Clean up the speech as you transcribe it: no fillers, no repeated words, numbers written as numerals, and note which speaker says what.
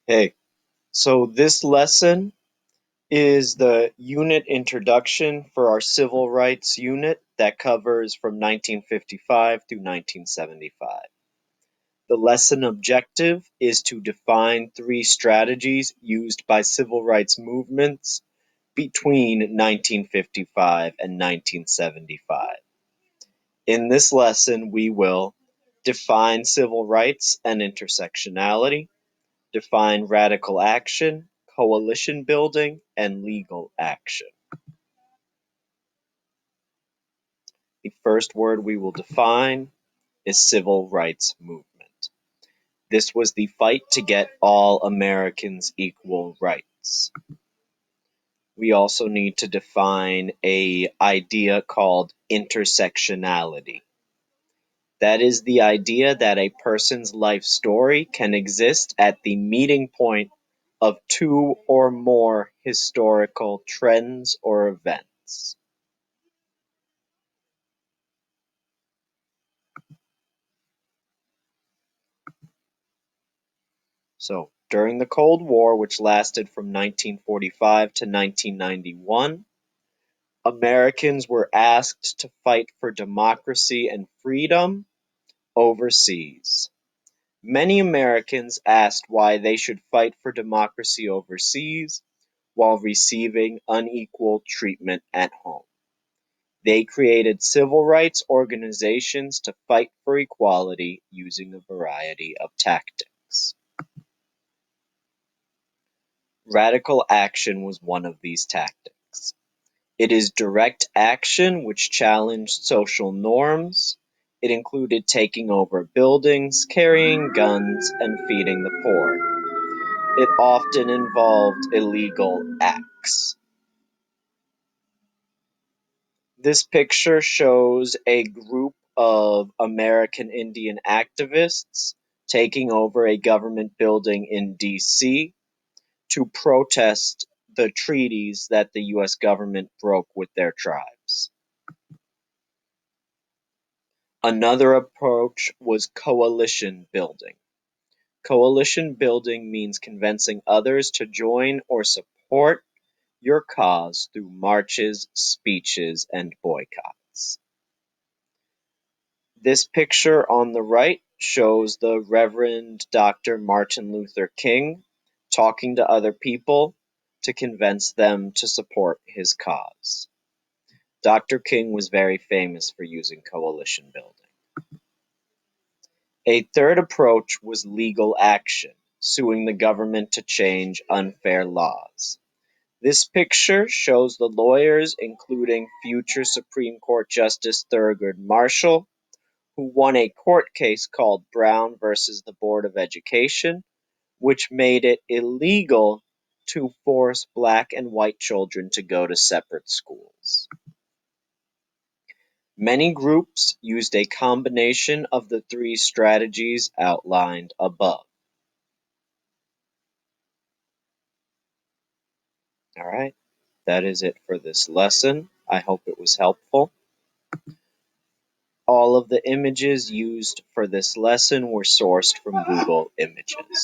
Speaker 1: Hey, so this lesson is the unit introduction for our civil rights unit that covers from 1955 through 1975. The lesson objective is to define three strategies used by civil rights movements between 1955 and 1975. In this lesson, we will define civil rights and intersectionality, define radical action, coalition building, and legal action. The first word we will define is civil rights movement. This was the fight to get all Americans equal rights. We also need to define an idea called intersectionality. That is the idea that a person's life story can exist at the meeting point of two or more historical trends or events. So, during the Cold War, which lasted from 1945 to 1991, Americans were asked to fight for democracy and freedom overseas. Many Americans asked why they should fight for democracy overseas while receiving unequal treatment at home. They created civil rights organizations to fight for equality using a variety of tactics. Radical action was one of these tactics. It is direct action which challenged social norms. It included taking over buildings, carrying guns, and feeding the poor. It often involved illegal acts. This picture shows a group of American Indian activists taking over a government building in D.C. to protest the treaties that the U.S. government broke with their tribes. Another approach was coalition building. Coalition building means convincing others to join or support your cause through marches, speeches, and boycotts. This picture on the right shows the Reverend Dr. Martin Luther King talking to other people to convince them to support his cause. Dr. King was very famous for using coalition building. A third approach was legal action, suing the government to change unfair laws. This picture shows the lawyers, including future Supreme Court Justice Thurgood Marshall, who won a court case called Brown versus the Board of Education, which made it illegal to force black and white children to go to separate schools. Many groups used a combination of the three strategies outlined above. All right, that is it for this lesson. I hope it was helpful. All of the images used for this lesson were sourced from Google Images.